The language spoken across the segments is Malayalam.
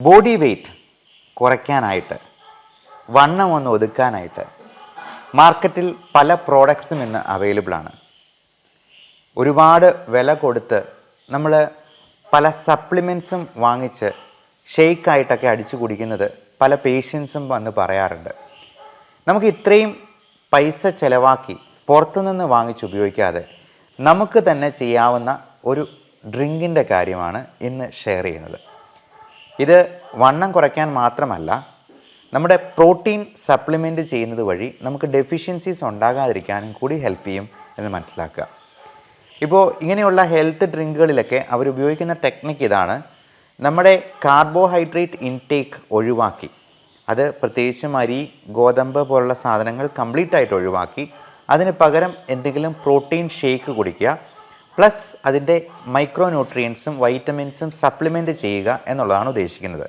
ബോഡി വെയ്റ്റ് കുറയ്ക്കാനായിട്ട്, വണ്ണം ഒന്ന് ഒതുക്കാനായിട്ട് മാർക്കറ്റിൽ പല പ്രോഡക്ട്സും ഇന്ന് അവൈലബിൾ ആണ്. ഒരുപാട് വില കൊടുത്ത് നമ്മൾ പല സപ്ലിമെൻറ്റ്സും വാങ്ങിച്ച് ഷെയ്ക്കായിട്ടൊക്കെ അടിച്ചു കുടിക്കുന്നത് പല പേഷ്യൻസും വന്ന് പറയാറുണ്ട്. നമുക്ക് ഇത്രയും പൈസ ചിലവാക്കി പുറത്തുനിന്ന് വാങ്ങിച്ച് ഉപയോഗിക്കാതെ നമുക്ക് തന്നെ ചെയ്യാവുന്ന ഒരു ഡ്രിങ്കിൻ്റെ കാര്യമാണ് ഇന്ന് ഷെയർ ചെയ്യുന്നത്. ഇത് വണ്ണം കുറയ്ക്കാൻ മാത്രമല്ല, നമ്മുടെ പ്രോട്ടീൻ സപ്ലിമെൻറ്റ് ചെയ്യുന്നത് വഴി നമുക്ക് ഡെഫിഷ്യൻസീസ് ഉണ്ടാകാതിരിക്കാനും കൂടി ഹെൽപ്പ് ചെയ്യും എന്ന് മനസ്സിലാക്കുക. ഇപ്പോൾ ഇങ്ങനെയുള്ള ഹെൽത്ത് ഡ്രിങ്കുകളിലൊക്കെ അവരുപയോഗിക്കുന്ന ടെക്നിക്ക് ഇതാണ്. നമ്മുടെ കാർബോഹൈഡ്രേറ്റ് ഇൻടേക്ക് ഒഴിവാക്കി, അത് പ്രത്യേകിച്ചും അരി, ഗോതമ്പ് പോലുള്ള സാധനങ്ങൾ കംപ്ലീറ്റ് ആയിട്ട് ഒഴിവാക്കി അതിന് പകരം എന്തെങ്കിലും പ്രോട്ടീൻ ഷേക്ക് കുടിക്കുക, പ്ലസ് അതിൻ്റെ മൈക്രോ ന്യൂട്രിയൻസും വൈറ്റമിൻസും സപ്ലിമെൻറ്റ് ചെയ്യുക എന്നുള്ളതാണ് ഉദ്ദേശിക്കുന്നത്.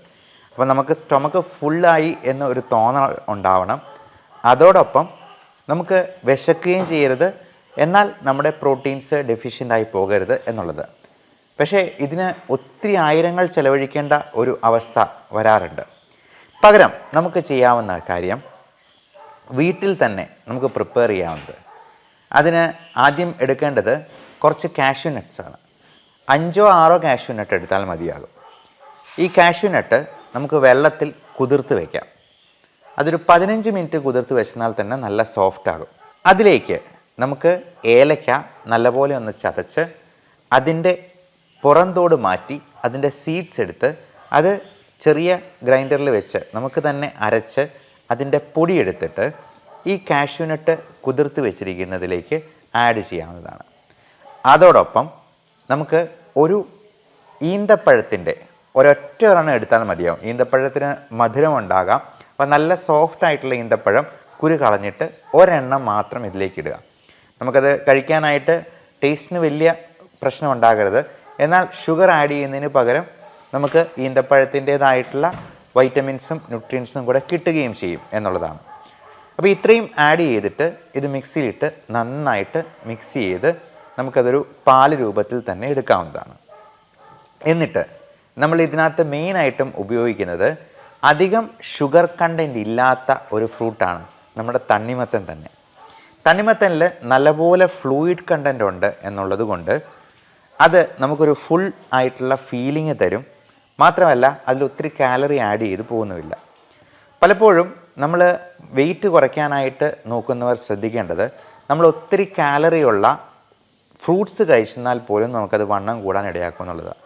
അപ്പോൾ നമുക്ക് സ്റ്റൊമക്ക് ഫുള്ളായി എന്നൊരു തോന്നൽ ഉണ്ടാവണം. അതോടൊപ്പം നമുക്ക് വിശക്കുകയും ചെയ്യരുത്, എന്നാൽ നമ്മുടെ പ്രോട്ടീൻസ് ഡെഫിഷ്യൻ്റായി പോകരുത് എന്നുള്ളത്. പക്ഷേ ഇതിന് ഒത്തിരി ആയിരങ്ങൾ ചെലവഴിക്കേണ്ട ഒരു അവസ്ഥ വരാറുണ്ട്. പകരം നമുക്ക് ചെയ്യാവുന്ന കാര്യം വീട്ടിൽ തന്നെ നമുക്ക് പ്രിപ്പയർ ചെയ്യാവുന്നത്. അതിന് ആദ്യം എടുക്കേണ്ടത് കുറച്ച് കാഷ്യൂ നട്ട്സാണ്. 5-6 കാഷ്യൂ നട്ട് എടുത്താൽ മതിയാകും. ഈ കാഷ്യൂ നട്ട് നമുക്ക് വെള്ളത്തിൽ കുതിർത്ത് വയ്ക്കാം. അതൊരു 15 മിനിറ്റ് കുതിർത്ത് വെച്ചാൽ തന്നെ നല്ല സോഫ്റ്റ് ആകും. അതിലേക്ക് നമുക്ക് ഏലക്ക നല്ലപോലെ ഒന്ന് ചതച്ച് അതിൻ്റെ പുറന്തോട് മാറ്റി അതിൻ്റെ സീഡ്സ് എടുത്ത് അത് ചെറിയ ഗ്രൈൻഡറിൽ വെച്ച് നമുക്ക് തന്നെ അരച്ച് അതിൻ്റെ പൊടി എടുത്തിട്ട് ഈ കാഷ്യൂ നട്ട് കുതിർത്ത് വെച്ചിരിക്കുന്നതിലേക്ക് ആഡ് ചെയ്യാവുന്നതാണ്. അതോടൊപ്പം നമുക്ക് ഒരു ഈന്തപ്പഴത്തിൻ്റെ ഒരൊറ്റ ഒരെണ്ണം എടുത്താൽ മതിയാവും. ഈന്തപ്പഴത്തിന് മധുരം ഉണ്ടാകാം. അപ്പോൾ നല്ല സോഫ്റ്റ് ആയിട്ടുള്ള ഈന്തപ്പഴം കുരു കളഞ്ഞിട്ട് ഒരെണ്ണം മാത്രം ഇതിലേക്ക് ഇടുക. നമുക്കത് കഴിക്കാനായിട്ട് ടേസ്റ്റിന് വലിയ പ്രശ്നം ഉണ്ടാകരുത്, എന്നാൽ ഷുഗർ ആഡ് ചെയ്യുന്നതിന് പകരം നമുക്ക് ഈന്തപ്പഴത്തിൻ്റേതായിട്ടുള്ള വൈറ്റമിൻസും ന്യൂട്രിയൻസും കൂടെ കിട്ടുകയും ചെയ്യും എന്നുള്ളതാണ്. അപ്പോൾ ഇത്രയും ആഡ് ചെയ്തിട്ട് ഇത് മിക്സിയിലിട്ട് നന്നായിട്ട് മിക്സ് ചെയ്ത് നമുക്കതൊരു പാല് രൂപത്തിൽ തന്നെ എടുക്കാവുന്നതാണ്. എന്നിട്ട് നമ്മൾ ഇതിനകത്ത് മെയിനായിട്ടും ഉപയോഗിക്കുന്നത് അധികം ഷുഗർ കണ്ടൻറ്റ് ഇല്ലാത്ത ഒരു ഫ്രൂട്ടാണ് നമ്മുടെ തണ്ണിമത്തൻ തന്നെ. തണ്ണിമത്തനിൽ നല്ലപോലെ ഫ്ലൂയിഡ് കണ്ടൻറ്റ് ഉണ്ട് എന്നുള്ളത് കൊണ്ട് അത് നമുക്കൊരു ഫുൾ ആയിട്ടുള്ള ഫീലിംഗ് തരും. മാത്രമല്ല അതിൽ ഒത്തിരി കാലറി ആഡ് ചെയ്ത് പോകുന്നുമില്ല. പലപ്പോഴും നമ്മൾ വെയിറ്റ് കുറയ്ക്കാനായിട്ട് നോക്കുന്നവർ ശ്രദ്ധിക്കേണ്ടത്, നമ്മൾ ഒത്തിരി കാലറിയുള്ള ഫ്രൂട്ട്സ് കഴിച്ചെന്നാൽ പോലും നമുക്കത് വണ്ണം കൂടാൻ ഇടയാക്കും എന്നുള്ളതാണ്.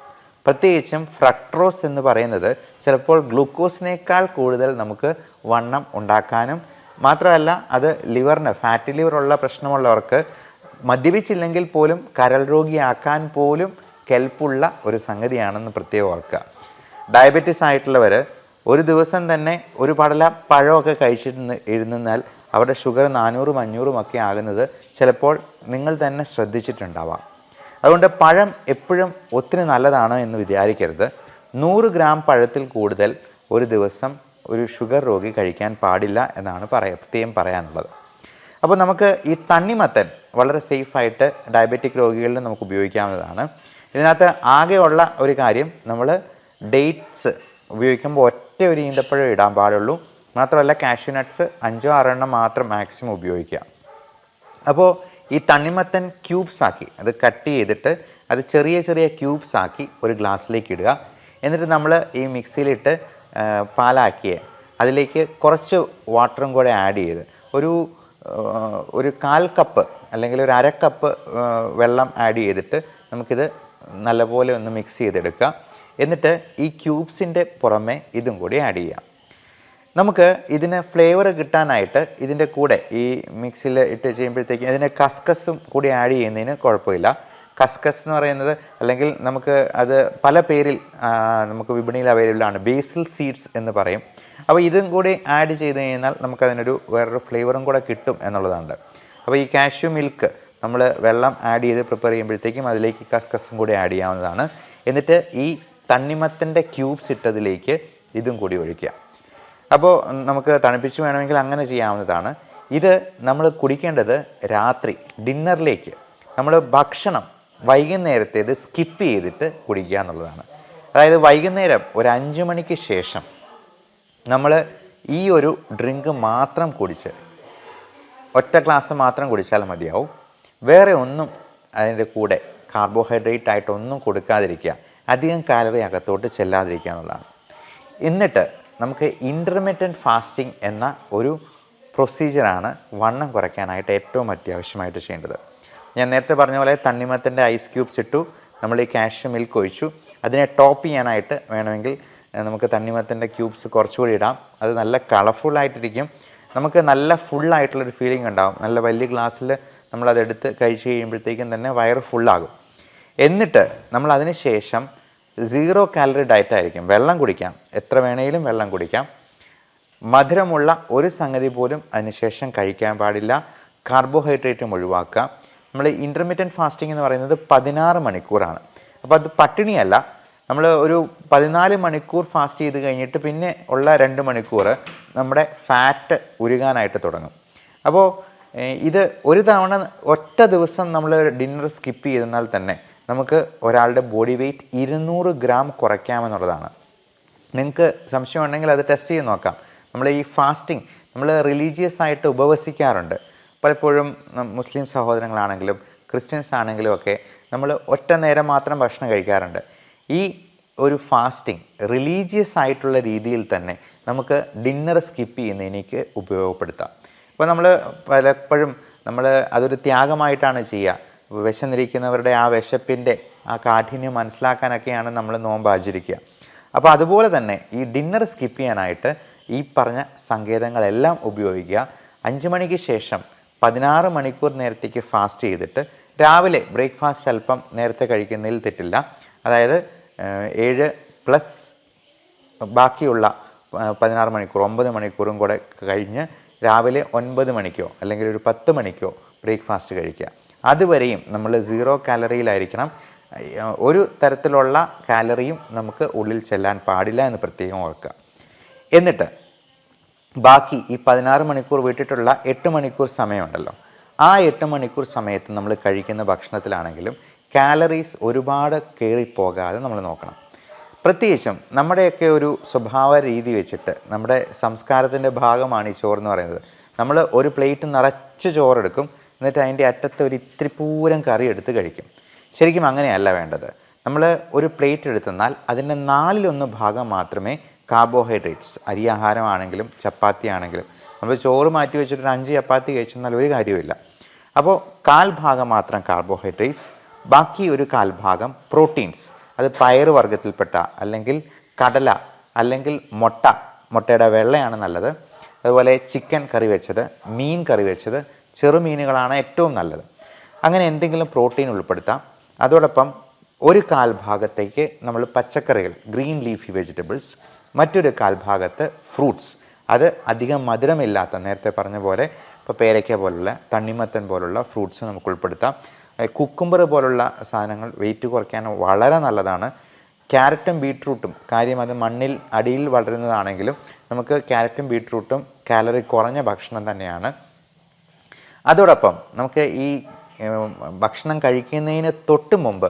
പ്രത്യേകിച്ചും ഫ്രക്ട്രോസ് എന്ന് പറയുന്നത് ചിലപ്പോൾ ഗ്ലൂക്കോസിനേക്കാൾ കൂടുതൽ നമുക്ക് വണ്ണം ഉണ്ടാക്കാനും മാത്രമല്ല അത് ലിവറിന് ഫാറ്റി ലിവറുള്ള പ്രശ്നമുള്ളവർക്ക് മദ്യപിച്ചില്ലെങ്കിൽ പോലും കരൾ രോഗിയാക്കാൻ പോലും കെൽപ്പുള്ള ഒരു സംഗതിയാണെന്ന് പ്രത്യേകം ഓർക്കുക. ഡയബറ്റീസ് ആയിട്ടുള്ളവർ ഒരു ദിവസം തന്നെ ഒരു പടല പഴമൊക്കെ കഴിച്ചിട്ട് ഇരുന്നാൽ അവരുടെ ഷുഗർ 400-500 ഒക്കെ ആകുന്നത് ചിലപ്പോൾ നിങ്ങൾ തന്നെ ശ്രദ്ധിച്ചിട്ടുണ്ടാവാം. അതുകൊണ്ട് പഴം എപ്പോഴും ഒത്തിരി നല്ലതാണ് എന്ന് വിചാരിക്കരുത്. 100 ഗ്രാം പഴത്തിൽ കൂടുതൽ ഒരു ദിവസം ഒരു ഷുഗർ രോഗി കഴിക്കാൻ പാടില്ല എന്നാണ് പ്രത്യേകം പറയാനുള്ളത്. അപ്പോൾ നമുക്ക് ഈ തണ്ണിമത്തൻ വളരെ സേഫായിട്ട് ഡയബറ്റിക് രോഗികളിൽ നമുക്ക് ഉപയോഗിക്കാവുന്നതാണ്. ഇതിനകത്ത് ആകെയുള്ള ഒരു കാര്യം, നമ്മൾ ഡേറ്റ്സ് ഉപയോഗിക്കുമ്പോൾ ഒറ്റ ഒരു ഈന്തപ്പഴം ഇടാൻ പാടുള്ളൂ. മാത്രമല്ല കാഷ്യൂ നട്ട്സ് 5-6 എണ്ണം മാത്രം മാക്സിമം ഉപയോഗിക്കുക. അപ്പോൾ ഈ തണ്ണിമത്തൻ ക്യൂബ്സ് ആക്കി അത് കട്ട് ചെയ്തിട്ട് അത് ചെറിയ ചെറിയ ക്യൂബ്സ് ആക്കി ഒരു ഗ്ലാസ്സിലേക്ക് ഇടുക. എന്നിട്ട് നമ്മൾ ഈ മിക്സിയിലിട്ട് പാലാക്കിയ അതിലേക്ക് കുറച്ച് വാട്ടറും കൂടെ ആഡ് ചെയ്ത് ഒരു 1/4 കപ്പ് അല്ലെങ്കിൽ ഒരു 1/2 കപ്പ് വെള്ളം ആഡ് ചെയ്തിട്ട് നമുക്കിത് നല്ലപോലെ ഒന്ന് മിക്സ് ചെയ്തെടുക്കുക. എന്നിട്ട് ഈ ക്യൂബ്സിൻ്റെ പുറമെ ഇതും കൂടി ആഡ് ചെയ്യാം. നമുക്ക് ഇതിന് ഫ്ലേവർ കിട്ടാനായിട്ട് ഇതിൻ്റെ കൂടെ ഈ മിക്സിയിൽ ഇട്ട് ചെയ്യുമ്പോഴത്തേക്കും ഇതിന് കസ്കസും കൂടി ആഡ് ചെയ്യുന്നതിന് കുഴപ്പമില്ല. കസ്കസ് എന്ന് പറയുന്നത് അല്ലെങ്കിൽ നമുക്ക് അത് പല പേരിൽ നമുക്ക് വിപണിയിൽ അവൈലബിൾ ആണ്. ബേസിൽ സീഡ്സ് എന്ന് പറയും. അപ്പോൾ ഇതും കൂടി ആഡ് ചെയ്ത് കഴിഞ്ഞാൽ നമുക്കതിനൊരു വേറൊരു ഫ്ലേവറും കൂടെ കിട്ടും എന്നുള്ളതാണ്. അപ്പോൾ ഈ കാഷ്യൂ മിൽക്ക് നമ്മൾ വെള്ളം ആഡ് ചെയ്ത് പ്രിപ്പയർ ചെയ്യുമ്പോഴത്തേക്കും അതിലേക്ക് കസ്കസും കൂടി ആഡ് ചെയ്യാവുന്നതാണ്. എന്നിട്ട് ഈ തണ്ണിമത്തൻ്റെ ക്യൂബ്സ് ഇട്ടതിലേക്ക് ഇതും കൂടി ഒഴിക്കുക. അപ്പോൾ നമുക്ക് തണുപ്പിച്ച് വേണമെങ്കിൽ അങ്ങനെ ചെയ്യാവുന്നതാണ്. ഇത് നമ്മൾ കുടിക്കേണ്ടത് രാത്രി ഡിന്നറിലേക്ക്, നമ്മൾ ഭക്ഷണം വൈകുന്നേരത്തേത് സ്കിപ്പ് ചെയ്തിട്ട് കുടിക്കുക എന്നുള്ളതാണ്. അതായത് വൈകുന്നേരം ഒരു 5 മണിക്ക് ശേഷം നമ്മൾ ഈ ഒരു ഡ്രിങ്ക് മാത്രം കുടിച്ച് ഒറ്റ ഗ്ലാസ് മാത്രം കുടിച്ചാൽ മതിയാവും. വേറെ ഒന്നും അതിൻ്റെ കൂടെ കാർബോഹൈഡ്രേറ്റ് ആയിട്ടൊന്നും കൊടുക്കാതിരിക്കുക, അധികം കാലറി അകത്തോട്ട് ചെല്ലാതിരിക്കുക എന്നുള്ളതാണ്. എന്നിട്ട് നമുക്ക് ഇൻ്റർമിറ്റൻറ്റ് ഫാസ്റ്റിംഗ് എന്ന ഒരു പ്രൊസീജിയറാണ് വണ്ണം കുറയ്ക്കാനായിട്ട് ഏറ്റവും അത്യാവശ്യമായിട്ട് ചെയ്യേണ്ടത്. ഞാൻ നേരത്തെ പറഞ്ഞ പോലെ തണ്ണിമത്തൻ്റെ ഐസ് ക്യൂബ്സ് ഇട്ടു, നമ്മൾ ഈ കാഷ്യൂ മിൽക്ക് ഒഴിച്ചു. അതിനെ ടോപ്പ് ചെയ്യാനായിട്ട് വേണമെങ്കിൽ നമുക്ക് തണ്ണിമത്തൻ്റെ ക്യൂബ്സ് കുറച്ചുകൂടി ഇടാം. അത് നല്ല കളർഫുള്ളായിട്ടിരിക്കും, നമുക്ക് നല്ല ഫുള്ളായിട്ടുള്ളൊരു ഫീലിംഗ് ഉണ്ടാകും. നല്ല വലിയ ഗ്ലാസ്സിൽ നമ്മളതെടുത്ത് കഴിച്ച് കഴിയുമ്പോഴത്തേക്കും തന്നെ വയറ് ഫുള്ളാകും. എന്നിട്ട് നമ്മൾ അതിന് ശേഷം 0 കാലറി ഡയറ്റായിരിക്കും. വെള്ളം കുടിക്കാം, എത്ര വേണമെങ്കിലും വെള്ളം കുടിക്കാം. മധുരമുള്ള ഒരു സംഗതി പോലും അതിനുശേഷം കഴിക്കാൻ പാടില്ല. കാർബോഹൈഡ്രേറ്റും ഒഴിവാക്കുക. നമ്മൾ ഇൻ്റർമിറ്റൻറ്റ് ഫാസ്റ്റിംഗ് എന്ന് പറയുന്നത് 16 മണിക്കൂറാണ്. അപ്പോൾ അത് പട്ടിണിയല്ല. നമ്മൾ ഒരു 14 മണിക്കൂർ ഫാസ്റ്റ് ചെയ്ത് കഴിഞ്ഞിട്ട് പിന്നെ ഉള്ള 2 മണിക്കൂർ നമ്മുടെ ഫാറ്റ് ഉരുകാനായിട്ട് തുടങ്ങും. അപ്പോൾ ഇത് ഒരു തവണ ഒറ്റ ദിവസം നമ്മൾ ഡിന്നർ സ്കിപ്പ് ചെയ്തെന്നാൽ തന്നെ നമുക്ക് ഒരാളുടെ ബോഡി വെയ്റ്റ് 200 ഗ്രാം കുറയ്ക്കാമെന്നുള്ളതാണ്. നിങ്ങൾക്ക് സംശയം ഉണ്ടെങ്കിൽ അത് ടെസ്റ്റ് ചെയ്ത് നോക്കാം. നമ്മൾ ഈ ഫാസ്റ്റിംഗ് നമ്മൾ റിലീജിയസ് ആയിട്ട് ഉപവസിക്കാറുണ്ട്. പലപ്പോഴും മുസ്ലിം സഹോദരങ്ങളാണെങ്കിലും ക്രിസ്ത്യൻസ് ആണെങ്കിലും ഒക്കെ നമ്മൾ ഒറ്റ നേരം മാത്രം ഭക്ഷണം കഴിക്കാറുണ്ട്. ഈ ഒരു ഫാസ്റ്റിംഗ് റിലീജിയസ് ആയിട്ടുള്ള രീതിയിൽ തന്നെ നമുക്ക് ഡിന്നർ സ്കിപ്പ് ചെയ്യുന്നതിനേക്ക് ഉപയോഗപ്പെടുത്താം. ഇപ്പോൾ നമ്മൾ പലപ്പോഴും അതൊരു ത്യാഗമായിട്ടാണ് ചെയ്യുക. വിശന്നിരിക്കുന്നവരുടെ ആ വിശപ്പിൻ്റെ ആ കാഠിന്യം മനസ്സിലാക്കാനൊക്കെയാണ് നമ്മൾ നോമ്പ് ആചരിക്കുക. അപ്പോൾ അതുപോലെ തന്നെ ഈ ഡിന്നർ സ്കിപ്പ് ചെയ്യാനായിട്ട് ഈ പറഞ്ഞ സങ്കേതങ്ങളെല്ലാം ഉപയോഗിക്കുക. 5 മണിക്ക് ശേഷം 16 മണിക്കൂർ നേരത്തേക്ക് ഫാസ്റ്റ് ചെയ്തിട്ട് രാവിലെ ബ്രേക്ക്ഫാസ്റ്റ് അല്പം നേരത്തെ കഴിക്കുന്നതിൽ തെറ്റില്ല. അതായത് 7 പ്ലസ് ബാക്കിയുള്ള 16 മണിക്കൂർ 9 മണിക്കൂറും കൂടെ കഴിഞ്ഞ് രാവിലെ 9 മണിക്കോ അല്ലെങ്കിൽ ഒരു 10 മണിക്കോ ബ്രേക്ക്ഫാസ്റ്റ് കഴിക്കുക. അതുവരെയും നമ്മൾ 0 കാലറിയിലായിരിക്കണം. ഒരു തരത്തിലുള്ള കാലറിയും നമുക്ക് ഉള്ളിൽ ചെല്ലാൻ പാടില്ല എന്ന് പ്രത്യേകം ഓർക്കുക. എന്നിട്ട് ബാക്കി ഈ 16 മണിക്കൂർ വിട്ടിട്ടുള്ള 8 മണിക്കൂർ സമയമുണ്ടല്ലോ, ആ 8 മണിക്കൂർ സമയത്ത് നമ്മൾ കഴിക്കുന്ന ഭക്ഷണത്തിലാണെങ്കിലും കാലറീസ് ഒരുപാട് കയറിപ്പോകാതെ നമ്മൾ നോക്കണം. പ്രത്യേകിച്ചും നമ്മുടെയൊക്കെ ഒരു സ്വഭാവ രീതി വെച്ചിട്ട് നമ്മുടെ സംസ്കാരത്തിൻ്റെ ഭാഗമാണ് ഈ ചോറെന്ന് പറയുന്നത്. നമ്മൾ ഒരു പ്ലേറ്റ് നിറച്ച് ചോറെടുക്കും, എന്നിട്ട് അതിൻ്റെ അറ്റത്ത് ഒരു ഇത്തിരി പൂരം കറി എടുത്ത് കഴിക്കും. ശരിക്കും അങ്ങനെയല്ല വേണ്ടത്. നമ്മൾ ഒരു പ്ലേറ്റ് എടുത്തെന്നാൽ അതിൻ്റെ 4/1 ഭാഗം മാത്രമേ കാർബോഹൈഡ്രേറ്റ്സ്, അരിയാഹാരമാണെങ്കിലും ചപ്പാത്തി ആണെങ്കിലും, നമ്മൾ ചോറ് മാറ്റി വെച്ചിട്ട് 5 ചപ്പാത്തി കഴിച്ചെന്നാൽ ഒരു കാര്യമില്ല. അപ്പോൾ 1/4 ഭാഗം മാത്രം കാർബോഹൈഡ്രേറ്റ്സ്, ബാക്കി ഒരു 1/4 ഭാഗം പ്രോട്ടീൻസ്. അത് പയറ് വർഗ്ഗത്തിൽപ്പെട്ട അല്ലെങ്കിൽ കടല അല്ലെങ്കിൽ മുട്ടയുടെ വെള്ളയാണ് നല്ലത്. അതുപോലെ ചിക്കൻ കറി വെച്ചത്, മീൻ കറി വെച്ചത്, ചെറുമീനുകളാണ് ഏറ്റവും നല്ലത്. അങ്ങനെ എന്തെങ്കിലും പ്രോട്ടീൻ ഉൾപ്പെടുത്താം. അതോടൊപ്പം ഒരു 1/4 ഭാഗത്തേക്ക് നമ്മൾ പച്ചക്കറികൾ, ഗ്രീൻ ലീഫി വെജിറ്റബിൾസ്, മറ്റൊരു 1/4 ഭാഗത്ത് ഫ്രൂട്ട്സ്. അത് അധികം മധുരമില്ലാത്ത, നേരത്തെ പറഞ്ഞ പോലെ ഇപ്പോൾ പേരയ്ക്ക പോലുള്ള തണ്ണിമത്തൻ പോലുള്ള ഫ്രൂട്ട്സ് നമുക്ക് ഉൾപ്പെടുത്താം. കുക്കുംബർ പോലുള്ള സാധനങ്ങൾ വെയിറ്റ് കുറയ്ക്കാൻ വളരെ നല്ലതാണ്. ക്യാരറ്റും ബീട്രൂട്ടും, കാര്യം അത് മണ്ണിൽ അടിയിൽ വളരുന്നതാണെങ്കിലും നമുക്ക് ക്യാരറ്റും ബീട്രൂട്ടും കാലറി കുറഞ്ഞ ഭക്ഷണം തന്നെയാണ്. അതോടൊപ്പം നമുക്ക് ഈ ഭക്ഷണം കഴിക്കുന്നതിന് തൊട്ട് മുമ്പ്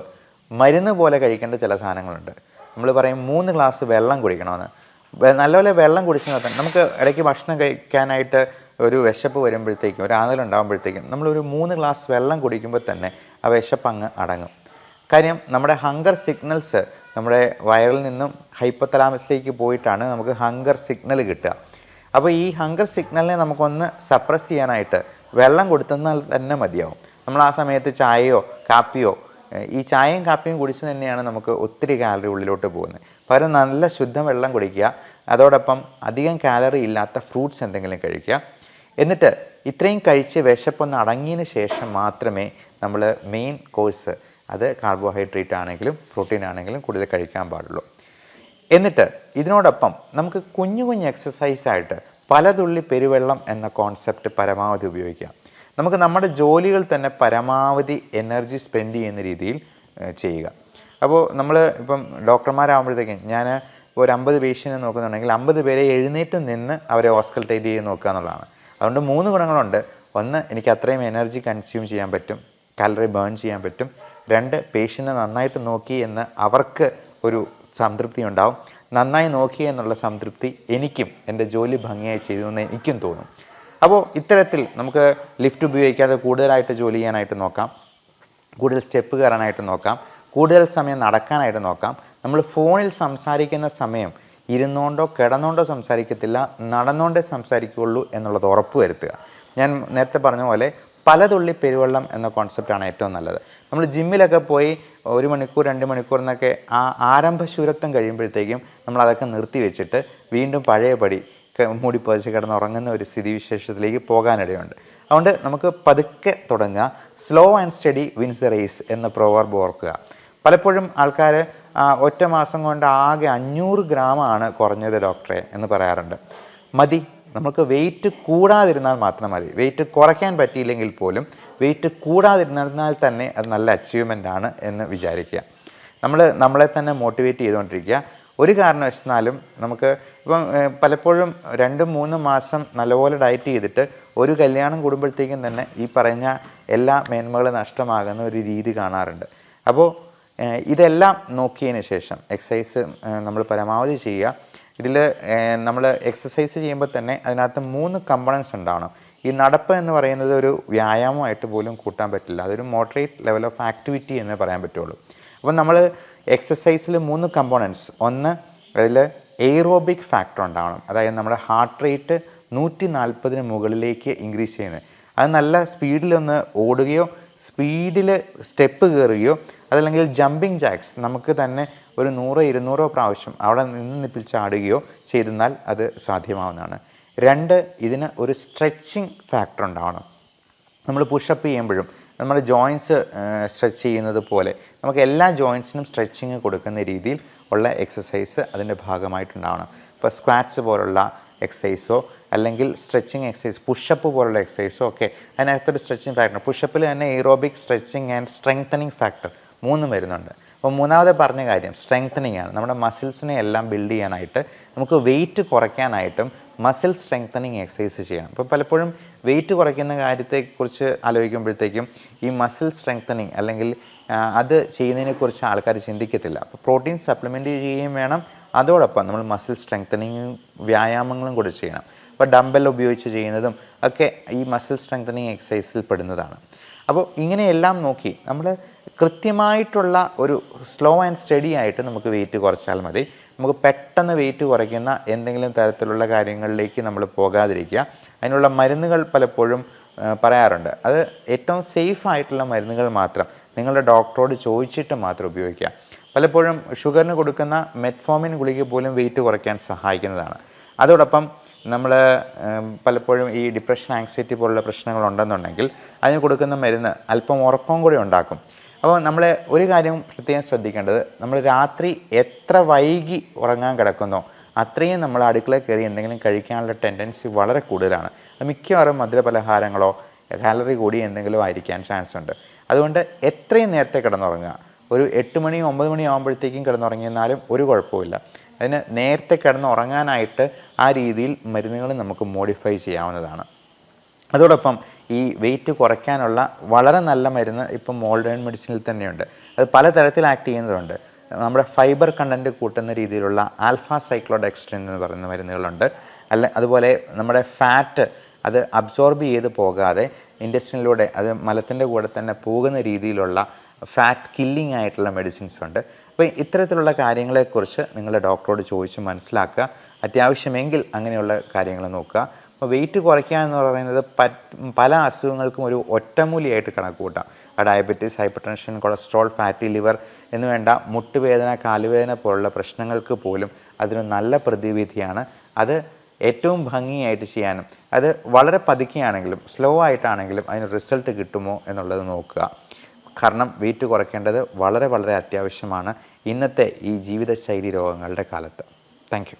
മരുന്ന് പോലെ കഴിക്കേണ്ട ചില സാധനങ്ങളുണ്ട്. നമ്മൾ പറയും 3 ഗ്ലാസ് വെള്ളം കുടിക്കണമെന്ന്. നല്ലപോലെ വെള്ളം കുടിച്ചാൽ തന്നെ നമുക്ക് ഇടയ്ക്ക് ഭക്ഷണം കഴിക്കാനായിട്ട് ഒരു വിശപ്പ് വരുമ്പോഴത്തേക്കും, ഒരു ആനലുണ്ടാകുമ്പോഴത്തേക്കും നമ്മളൊരു 3 ഗ്ലാസ് വെള്ളം കുടിക്കുമ്പോൾ തന്നെ ആ വിശപ്പ് അങ്ങ് അടങ്ങും. കാര്യം നമ്മുടെ ഹങ്കർ സിഗ്നൽസ് നമ്മുടെ വയറിൽ നിന്നും ഹൈപ്പോതലാമസിലേക്ക് പോയിട്ടാണ് നമുക്ക് ഹങ്കർ സിഗ്നൽ കിട്ടുക. അപ്പോൾ ഈ ഹങ്കർ സിഗ്നലിനെ നമുക്കൊന്ന് സപ്രസ് ചെയ്യാനായിട്ട് വെള്ളം കൊടുത്തെന്നാൽ തന്നെ മതിയാവും. നമ്മൾ ആ സമയത്ത് ചായയോ കാപ്പിയോ, ഈ ചായയും കാപ്പിയും കുടിച്ച് തന്നെയാണ് നമുക്ക് ഒത്തിരി കാലറി ഉള്ളിലോട്ട് പോകുന്നത്. പകരം നല്ല ശുദ്ധ വെള്ളം കുടിക്കുക. അതോടൊപ്പം അധികം കാലറി ഇല്ലാത്ത ഫ്രൂട്ട്സ് എന്തെങ്കിലും കഴിക്കുക. എന്നിട്ട് ഇത്രയും കഴിച്ച് വിശപ്പൊന്ന് അടങ്ങിയതിന് ശേഷം മാത്രമേ നമ്മൾ മെയിൻ കോഴ്സ്, അത് കാർബോഹൈഡ്രേറ്റ് ആണെങ്കിലും പ്രോട്ടീൻ ആണെങ്കിലും കൂടുതൽ കഴിക്കാൻ പാടുള്ളൂ. എന്നിട്ട് ഇതിനോടൊപ്പം നമുക്ക് കുഞ്ഞു എക്സസൈസായിട്ട് പലതുള്ളി പെരുവെള്ളം എന്ന കോൺസെപ്റ്റ് പരമാവധി ഉപയോഗിക്കാം. നമുക്ക് നമ്മുടെ ജോലികൾ തന്നെ പരമാവധി എനർജി സ്പെൻഡ് ചെയ്യുന്ന രീതിയിൽ ചെയ്യുക. അപ്പോൾ നമ്മൾ ഇപ്പം ഡോക്ടർമാരാകുമ്പോഴത്തേക്കും ഞാൻ ഒരു 50 പേഷ്യൻറ്റിനെ നോക്കുന്നുണ്ടെങ്കിൽ 50 പേരെ എഴുന്നേറ്റ് നിന്ന് അവരെ ഓസ്കൾട്ടേറ്റ് ചെയ്ത് നോക്കുക എന്നുള്ളതാണ്. അതുകൊണ്ട് 3 ഗുണങ്ങളുണ്ട്. ഒന്ന്, എനിക്ക് അത്രയും എനർജി കൺസ്യൂം ചെയ്യാൻ പറ്റും, കാലറി ബേൺ ചെയ്യാൻ പറ്റും. 2, പേഷ്യൻറ്റിനെ നന്നായിട്ട് നോക്കി എന്ന് അവർക്ക് ഒരു സംതൃപ്തി ഉണ്ടാവും. നന്നായി നോക്കി എന്നുള്ള സംതൃപ്തി എനിക്കും എൻ്റെ ജോലി ഭംഗിയായി ചെയ്തു എന്ന് എനിക്കും തോന്നും. അപ്പോൾ ഇത്തരത്തിൽ നമുക്ക് ലിഫ്റ്റ് ഉപയോഗിക്കാതെ കൂടുതലായിട്ട് ജോലി ചെയ്യാനായിട്ട് നോക്കാം, കൂടുതൽ സ്റ്റെപ്പ് കയറാനായിട്ട് നോക്കാം, കൂടുതൽ സമയം നടക്കാനായിട്ട് നോക്കാം. നമ്മൾ ഫോണിൽ സംസാരിക്കുന്ന സമയം ഇരുന്നുകൊണ്ടോ കിടന്നുകൊണ്ടോ സംസാരിക്കത്തില്ല, നടന്നുകൊണ്ടേ സംസാരിക്കുകയുള്ളൂ എന്നുള്ളത് ഉറപ്പ് വരുത്തുക. ഞാൻ നേരത്തെ പറഞ്ഞ പോലെ പലതുള്ളി പെരുവെള്ളം എന്ന കോൺസെപ്റ്റാണ് ഏറ്റവും നല്ലത്. നമ്മൾ ജിമ്മിലൊക്കെ പോയി 1 മണിക്കൂർ 2 മണിക്കൂർ എന്നൊക്കെ ആ ആരംഭശൂരത്വം കഴിയുമ്പോഴത്തേക്കും നമ്മളതൊക്കെ നിർത്തി വെച്ചിട്ട് വീണ്ടും പഴയപടി മൂടി പുതച്ച് കിടന്നുറങ്ങുന്ന ഒരു സ്ഥിതിവിശേഷത്തിലേക്ക് പോകാനിടയുണ്ട്. അതുകൊണ്ട് നമുക്ക് പതുക്കെ തുടങ്ങുക. Slow and steady wins the race എന്ന പ്രൊവർബ് ഓർക്കുക. പലപ്പോഴും ആൾക്കാർ ഒറ്റ മാസം കൊണ്ട് ആകെ 500 ഗ്രാമാണ് കുറഞ്ഞത് ഡോക്ടറെ എന്ന് പറയാറുണ്ട്. മതി, നമുക്ക് വെയിറ്റ് കൂടാതിരുന്നാൽ മാത്രം മതി. വെയിറ്റ് കുറയ്ക്കാൻ പറ്റിയില്ലെങ്കിൽ പോലും വെയിറ്റ് കൂടാതിരുന്നാൽ തന്നെ അത് നല്ല അച്ചീവ്മെൻ്റ് ആണ് എന്ന് വിചാരിക്കുക. നമ്മളെ തന്നെ മോട്ടിവേറ്റ് ചെയ്തുകൊണ്ടിരിക്കുക. ഒരു കാരണവശാലും നമുക്ക് ഇപ്പം പലപ്പോഴും 2-3 മാസം നല്ലപോലെ ഡയറ്റ് ചെയ്തിട്ട് ഒരു കല്യാണം കൂടുമ്പോഴത്തേക്കും തന്നെ ഈ പറഞ്ഞ എല്ലാ മേന്മകളും നഷ്ടമാകുന്ന ഒരു രീതി കാണാറുണ്ട്. അപ്പോൾ ഇതെല്ലാം നോക്കിയതിന് ശേഷം എക്സസൈസ് നമ്മൾ പരമാവധി ചെയ്യുക. ഇതിൽ നമ്മൾ എക്സസൈസ് ചെയ്യുമ്പോൾ തന്നെ അതിനകത്ത് 3 കമ്പോണൻസ് ഉണ്ടാവണം. ഈ നടപ്പ് എന്ന് പറയുന്നത് ഒരു വ്യായാമമായിട്ട് പോലും കൂട്ടാൻ പറ്റില്ല, അതൊരു മോഡറേറ്റ് ലെവൽ ഓഫ് ആക്ടിവിറ്റി എന്ന് പറയാൻ പറ്റുള്ളൂ. അപ്പം നമ്മൾ എക്സസൈസിൽ 3 കമ്പോണൻസ്, ഒന്ന് അതിൽ എയ്റോബിക് ഫാക്ടർ ഉണ്ടാവണം, അതായത് നമ്മുടെ ഹാർട്ട് റേറ്റ് 140 മുകളിലേക്ക് ഇൻക്രീസ് ചെയ്യുന്നത്. അത് നല്ല സ്പീഡിലൊന്ന് ഓടുകയോ സ്പീഡിൽ സ്റ്റെപ്പ് കയറുകയോ അതല്ലെങ്കിൽ ജമ്പിങ് ജാക്സ് നമുക്ക് തന്നെ ഒരു 100-200 പ്രാവശ്യം അവിടെ നിന്ന് ചാടുകയോ ചെയ്തെന്നാൽ അത് സാധ്യമാവുന്നതാണ്. 2, ഇതിന് ഒരു സ്ട്രെച്ചിങ് ഫാക്ടർ ഉണ്ടാവണം. നമ്മൾ പുഷപ്പ് ചെയ്യുമ്പോഴും നമ്മുടെ ജോയിൻറ്റ്സ് സ്ട്രെച്ച് ചെയ്യുന്നത് പോലെ നമുക്ക് എല്ലാ ജോയിൻറ്റ്സിനും സ്ട്രെച്ചിങ് കൊടുക്കുന്ന രീതിയിൽ ഉള്ള എക്സസൈസ് അതിൻ്റെ ഭാഗമായിട്ടുണ്ടാവണം. ഇപ്പോൾ സ്ക്വാറ്റ്സ് പോലുള്ള എക്സസൈസോ അല്ലെങ്കിൽ സ്ട്രെച്ചിങ് എക്സസൈസ്, പുഷപ്പ് പോലുള്ള എക്സസൈസോ ഒക്കെ അതിനകത്തൊരു സ്ട്രെച്ചിങ് ഫാക്ടർ. പുഷപ്പിൽ തന്നെ aerobic, stretching and strengthening factor 3 വരുന്നുണ്ട്. അപ്പോൾ 3ാമത് പറഞ്ഞ കാര്യം സ്ട്രെങ്തനിങ് ആണ്. നമ്മുടെ മസിൽസിനെ എല്ലാം ബിൽഡ് ചെയ്യാനായിട്ട് നമുക്ക് വെയിറ്റ് കുറയ്ക്കാനായിട്ടും മസിൽ സ്ട്രെങ്തനിങ് എക്സസൈസ് ചെയ്യണം. അപ്പോൾ പലപ്പോഴും വെയിറ്റ് കുറയ്ക്കുന്ന കാര്യത്തെക്കുറിച്ച് ആലോചിക്കുമ്പോഴത്തേക്കും ഈ മസിൽ സ്ട്രെങ്തനിങ് അല്ലെങ്കിൽ അത് ചെയ്യുന്നതിനെക്കുറിച്ച് ആൾക്കാർ ചിന്തിക്കത്തില്ല. അപ്പോൾ പ്രോട്ടീൻ സപ്ലിമെൻറ്റ് ചെയ്യുകയും വേണം, അതോടൊപ്പം നമ്മൾ മസിൽ സ്ട്രെങ്തനിങ്ങും വ്യായാമങ്ങളും കൂടി ചെയ്യണം. അപ്പോൾ ഡംബൽ ഉപയോഗിച്ച് ചെയ്യുന്നതും ഒക്കെ ഈ മസിൽ സ്ട്രെങ്തനിങ് എക്സസൈസിൽ പെടുന്നതാണ്. അപ്പോൾ ഇങ്ങനെയെല്ലാം നോക്കി നമ്മൾ കൃത്യമായിട്ടുള്ള ഒരു സ്ലോ ആൻഡ് സ്റ്റഡി ആയിട്ട് നമുക്ക് വെയിറ്റ് കുറച്ചാൽ മതി. നമുക്ക് പെട്ടെന്ന് വെയിറ്റ് കുറയ്ക്കുന്ന എന്തെങ്കിലും തരത്തിലുള്ള കാര്യങ്ങളിലേക്ക് നമ്മൾ പോകാതിരിക്കുക. അതിനുള്ള മരുന്നുകൾ പലപ്പോഴും പറയാറുണ്ട്. അത് ഏറ്റവും സേഫ് ആയിട്ടുള്ള മരുന്നുകൾ മാത്രം നിങ്ങളുടെ ഡോക്ടറോട് ചോദിച്ചിട്ട് മാത്രം ഉപയോഗിക്കുക. പലപ്പോഴും ഷുഗറിന് കൊടുക്കുന്ന മെറ്റ്ഫോമിൻ ഗുളിക പോലും വെയിറ്റ് കുറയ്ക്കാൻ സഹായിക്കുന്നതാണ്. അതോടൊപ്പം നമ്മൾ പലപ്പോഴും ഈ ഡിപ്രഷൻ, ആങ്സൈറ്റി പോലുള്ള പ്രശ്നങ്ങളുണ്ടെന്നുണ്ടെങ്കിൽ അതിന് കൊടുക്കുന്ന മരുന്ന് അല്പം ഉറക്കം കൂടി ഉണ്ടാക്കും. അപ്പോൾ നമ്മൾ ഒരു കാര്യം പ്രത്യേകം ശ്രദ്ധിക്കേണ്ടത്, നമ്മൾ രാത്രി എത്ര വൈകി ഉറങ്ങാൻ കിടക്കുന്നോ അത്രയും നമ്മൾ അടുക്കളയിൽ കയറി എന്തെങ്കിലും കഴിക്കാനുള്ള ടെൻഡൻസി വളരെ കൂടുതലാണ്. അത് മിക്കവാറും മധുരപലഹാരങ്ങളോ കാലറി കൂടി എന്തെങ്കിലും ആയിരിക്കാൻ ചാൻസ് ഉണ്ട്. അതുകൊണ്ട് എത്രയും നേരത്തെ കിടന്നുറങ്ങുക. ഒരു 8 മണി 9 മണി ആകുമ്പോഴത്തേക്കും കിടന്നുറങ്ങിയെന്നാലും ഒരു കുഴപ്പമില്ല. അതിന് നേരത്തെ കിടന്നുറങ്ങാനായിട്ട് ആ രീതിയിൽ മരുന്നുകൾ നമുക്ക് മോഡിഫൈ ചെയ്യാവുന്നതാണ്. അതോടൊപ്പം ഈ വെയിറ്റ് കുറയ്ക്കാനുള്ള വളരെ നല്ല മരുന്ന് ഇപ്പം മോഡേൺ മെഡിസിനിൽ തന്നെയുണ്ട്. അത് പലതരത്തിൽ ആക്ട് ചെയ്യുന്നതുണ്ട്. നമ്മുടെ ഫൈബർ കണ്ടൻറ്റ് കൂട്ടുന്ന രീതിയിലുള്ള ആൽഫ സൈക്ലോഡെക്സ്ട്രിൻ എന്ന് പറയുന്ന മരുന്നുകളുണ്ട്. അതുപോലെ നമ്മുടെ ഫാറ്റ് അത് അബ്സോർബ് ചെയ്ത് പോകാതെ ഇൻറ്റസ്റ്റിനിലൂടെ അത് മലത്തിൻ്റെ കൂടെ തന്നെ പോകുന്ന രീതിയിലുള്ള ഫാറ്റ് കില്ലിംഗ് ആയിട്ടുള്ള മെഡിസിൻസ് ഉണ്ട്. അപ്പോൾ ഇത്തരത്തിലുള്ള കാര്യങ്ങളെക്കുറിച്ച് നിങ്ങളുടെ ഡോക്ടറോട് ചോദിച്ച് മനസ്സിലാക്കുക. അത്യാവശ്യമെങ്കിൽ അങ്ങനെയുള്ള കാര്യങ്ങൾ നോക്കുക. അപ്പോൾ വെയിറ്റ് കുറയ്ക്കുക എന്ന് പറയുന്നത് പല അസുഖങ്ങൾക്കും ഒരു ഒറ്റമൂലിയായിട്ട് കണക്ക് കൂട്ടാം. Diabetes, hyper tension, cholesterol, fatty liver എന്ന് വേണ്ട മുട്ടുവേദന, കാലുവേദന പോലുള്ള പ്രശ്നങ്ങൾക്ക് പോലും അതൊരു നല്ല പ്രതിവിധിയാണ്. അത് ഏറ്റവും ഭംഗിയായിട്ട് ചെയ്യാനും അത് വളരെ പതുക്കെയാണെങ്കിലും സ്ലോ ആയിട്ടാണെങ്കിലും അതിന് റിസൾട്ട് കിട്ടുമോ എന്നുള്ളത് നോക്കുക. കാരണം വെയിറ്റ് കുറയ്ക്കേണ്ടത് വളരെ വളരെ അത്യാവശ്യമാണ് ഇന്നത്തെ ഈ ജീവിതശൈലി രോഗങ്ങളുടെ കാലത്ത്. Thank you.